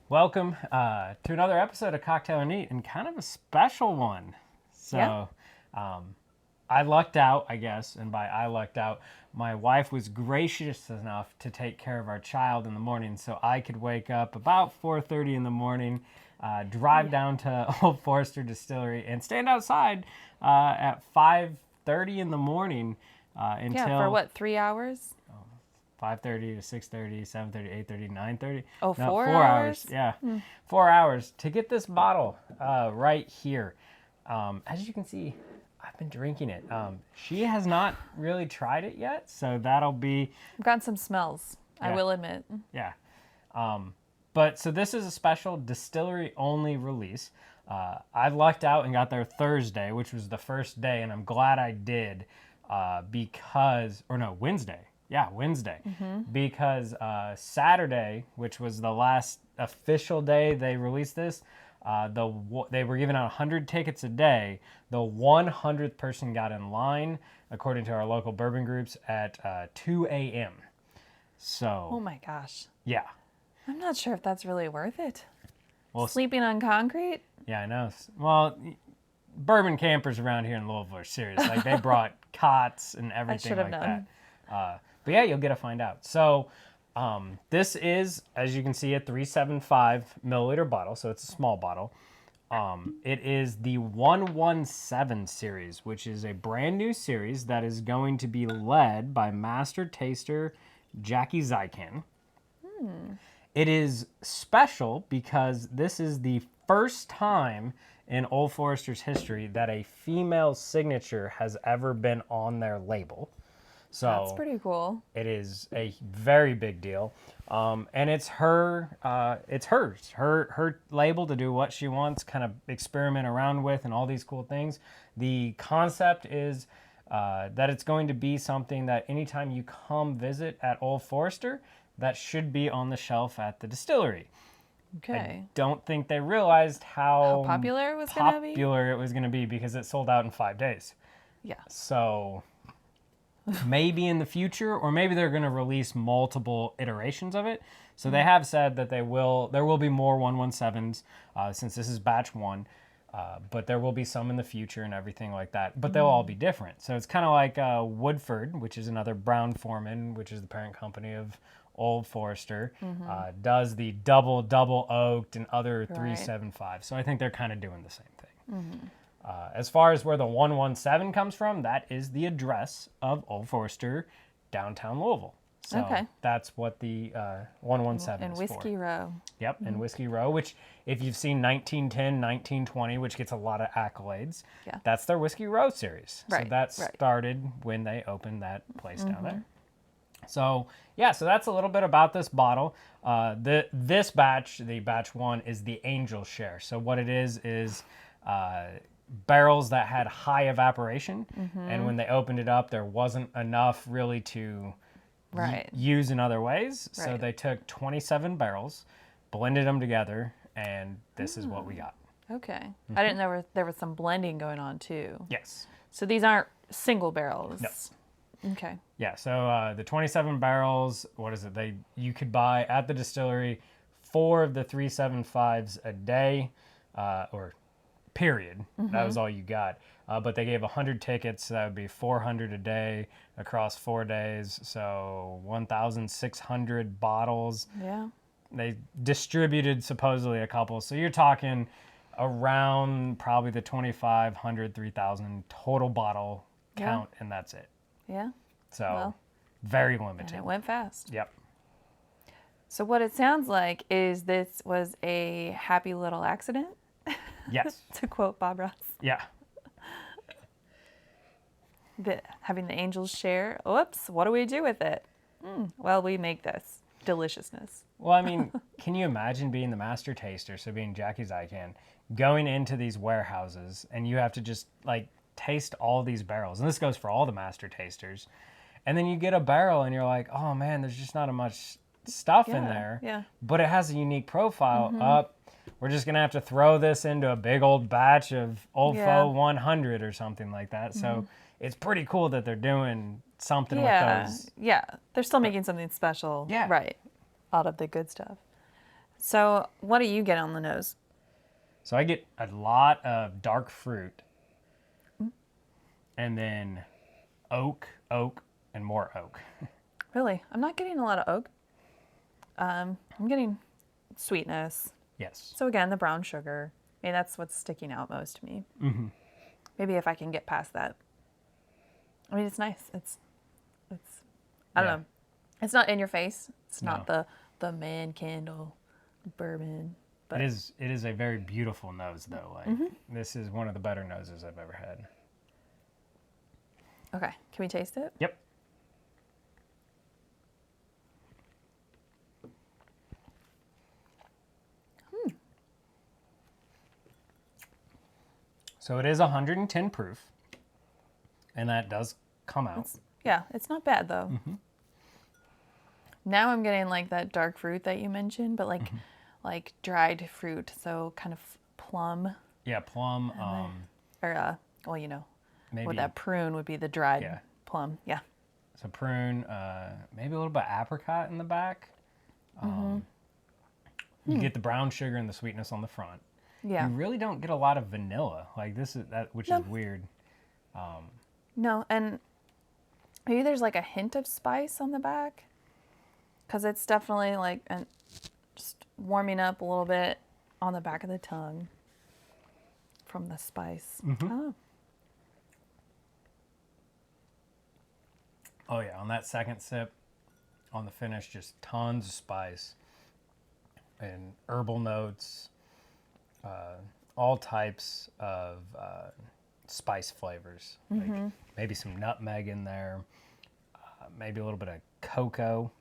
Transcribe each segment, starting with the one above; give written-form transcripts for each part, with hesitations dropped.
Welcome to another episode of Cocktail and Eat, and kind of a special one. So, I lucked out, I guess, and by I lucked out, my wife was gracious enough to take care of our child in the morning, so I could wake up about 4:30 in the morning, drive down to Old Forester Distillery, and stand outside at 5:30 in the morning until for what, 3 hours? 5:30 to 6:30, 7:30, 8:30, 9:30. Oh, No, 4 4 hours. hours? Yeah, 4 hours to get this bottle right here. As you can see, I've been drinking it. She has not really tried it yet, so that'll be I've gotten some smells, I will admit. yeah. But so this is a special distillery only release. I lucked out and got there Thursday, which was the first day, and I'm glad I did Wednesday. Yeah, Wednesday. Because Saturday, which was the last official day they released this, they were giving out 100 tickets a day. The 100th person got in line, according to our local bourbon groups, at 2 a.m. So, Oh my gosh. yeah. I'm not sure if that's really worth it. Well, Sleeping on concrete? yeah, I know. Well, bourbon campers around here in Louisville are serious. Like, they brought cots and everything should have like known. that. But yeah, you'll get to find out. So this is, as you can see, a 375 milliliter bottle. So it's a small bottle. It is the 117 series, which is a brand new series that is going to be led by master taster Jackie Zykan. It is special because this is the first time in Old Forester's history that a female signature has ever been on their label. So That's pretty cool. it is a very big deal, and it's hers, her label to do what she wants, kind of experiment around with, and all these cool things. The concept is that it's going to be something that anytime you come visit at Old Forester, that should be on the shelf at the distillery. Okay. Don't think they realized how popular it was going to be? popular it was going to be because it sold out in 5 days. Yeah. So maybe in the future, or maybe they're going to release multiple iterations of it. So they have said that there will be more 117s since this is batch 1, but there will be some in the future and everything like that. But they'll all be different. So it's kind of like Woodford, which is another Brown Forman, which is the parent company of Old Forester, does the double oaked and other 375. So I think they're kind of doing the same thing. As far as where the 117 comes from, that is the address of Old Forester, downtown Louisville. So that's what the 117 And is Whiskey for. Row. Yep, and Whiskey Row, which if you've seen 1910, 1920, which gets a lot of accolades, that's their Whiskey Row series. So that started when they opened that place down there. So, yeah, so that's a little bit about this bottle. This batch, the batch 1, is the Angel Share. So what it is barrels that had high evaporation, and when they opened it up, there wasn't enough really to use in other ways. So they took 27 barrels, blended them together, and this is what we got. Okay. I didn't know there was some blending going on too. Yes. So these aren't single barrels. No. Okay. Yeah, so the 27 barrels, what is it? You could buy at the distillery 4 of the 375s a day, or period. That was all you got. But they gave 100 tickets, so that would be 400 a day across 4 days. So 1,600 bottles. Yeah. They distributed supposedly a couple. So you're talking around probably the 2,500, 3,000 total bottle count, and that's it. Yeah. So very And limited. it went fast. Yep. So what it sounds like is this was a happy little accident. Yes. To quote Bob Ross. Yeah. Having the angels share. Whoops, what do we do with it? Well, we make this deliciousness. Well, I mean, can you imagine being the master taster, so being Jackie Zykan, going into these warehouses, and you have to just, like, taste all these barrels. And this goes for all the master tasters. And then you get a barrel, and you're like, oh, man, there's just not much stuff in there. Yeah. But it has a unique profile. We're just going to have to throw this into a big old batch of Old Foe 100 or something like that. So it's pretty cool that they're doing something with those. Yeah, they're still making something special, right, out of the good stuff. So, what do you get on the nose? So I get a lot of dark fruit, and then oak, and more oak. Really? I'm not getting a lot of oak. I'm getting sweetness. Yes. So again, the brown sugar. I mean, that's what's sticking out most to me. Mm-hmm. Maybe if I can get past that. I mean, it's nice. It's. I don't know. It's not in your face. It's not the man candle bourbon. But It is a very beautiful nose, though. Like this is one of the better noses I've ever had. okay, can we taste it? Yep. So it is 110 proof, and that does come out. It's not bad though. Now I'm getting like that dark fruit that you mentioned, but like dried fruit, so kind of plum Yeah, plum. or well, you know, Maybe what that prune would be the dried plum. Yeah. so prune. Maybe a little bit of apricot in the back. You get the brown sugar and the sweetness on the front. Yeah. You really don't get a lot of vanilla. Like this is that, which is weird. No, and maybe there's like a hint of spice on the back, because it's definitely like just warming up a little bit on the back of the tongue from the spice. Oh. Oh yeah, on that second sip, on the finish, just tons of spice and herbal notes, all types of spice flavors. Like maybe some nutmeg in there, maybe a little bit of cocoa,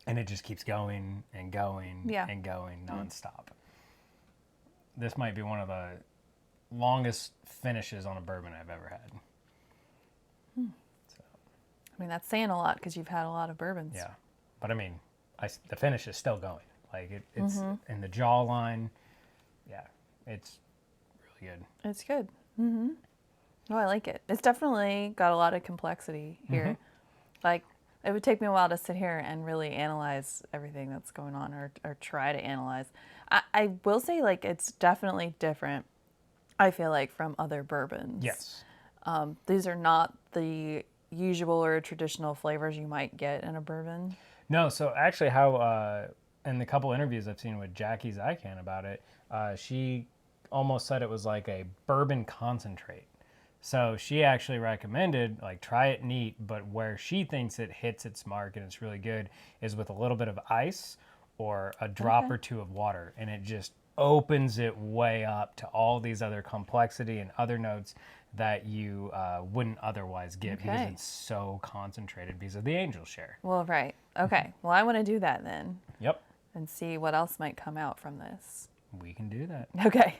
and it just keeps going and going and going nonstop. This might be one of the longest finishes on a bourbon I've ever had. I mean, that's saying a lot because you've had a lot of bourbons. Yeah, but I mean, the finish is still going. Like it's in the jawline. Yeah, it's really good. It's good. Oh, I like it. It's definitely got a lot of complexity here. Like, it would take me a while to sit here and really analyze everything that's going on, or try to analyze. I will say, like, it's definitely different, I feel like, from other bourbons. Yes. These are not the usual or traditional flavors you might get in a bourbon. No, so actually how, in the couple interviews I've seen with Jackie Zykan about it, she almost said it was like a bourbon concentrate. So she actually recommended, like, try it neat, but where she thinks it hits its mark and it's really good is with a little bit of ice or a drop or two of water. And it just opens it way up to all these other complexity and other notes that you wouldn't otherwise get because it's so concentrated because of the angel share. Well, right. Okay. Well, I want to do that then. Yep. And see what else might come out from this. We can do that. Okay.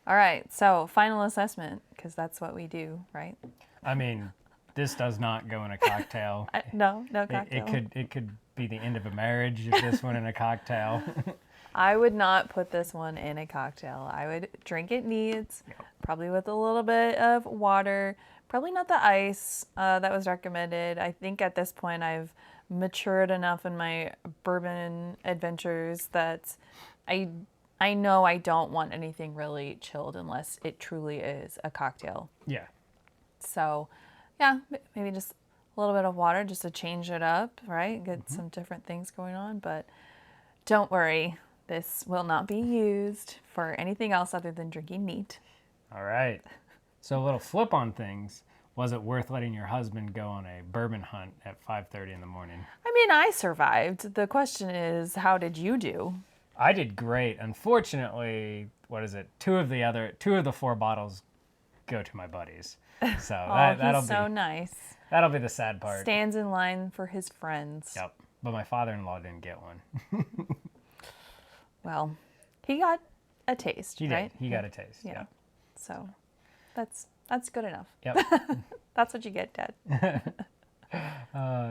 All right. So, final assessment, because that's what we do, right? I mean, this does not go in a cocktail. No cocktail. It could be the end of a marriage if this went in a cocktail. I would not put this one in a cocktail. I would drink it neat, probably with a little bit of water, probably not the ice that was recommended. I think at this point I've matured enough in my bourbon adventures that I know I don't want anything really chilled unless it truly is a cocktail. Yeah. So, yeah, maybe just a little bit of water just to change it up, right? Get some different things going on. But don't worry, this will not be used for anything else other than drinking neat. All right. So a little flip on things. Was it worth letting your husband go on a bourbon hunt at 5:30 in the morning? I mean, I survived. The question is, how did you do? I did great. Unfortunately, what is it? Two of the 4 bottles go to my buddies. So that'll he's so be nice. That'll be the sad part. Stands in line for his friends. Yep. But my father-in-law didn't get one. Well, he got a taste, He right? did. He got a taste. Yeah. So that's good enough. Yep. That's what you get, Dad.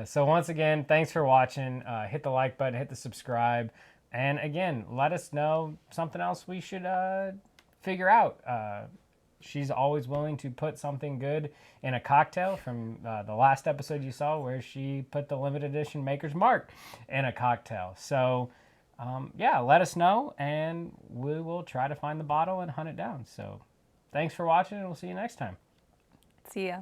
So once again, thanks for watching. Hit the like button, hit the subscribe. And again, let us know something else we should figure out. She's always willing to put something good in a cocktail from the last episode you saw where she put the limited edition Maker's Mark in a cocktail. So yeah, let us know, and we will try to find the bottle and hunt it down. So thanks for watching, and we'll see you next time. See ya.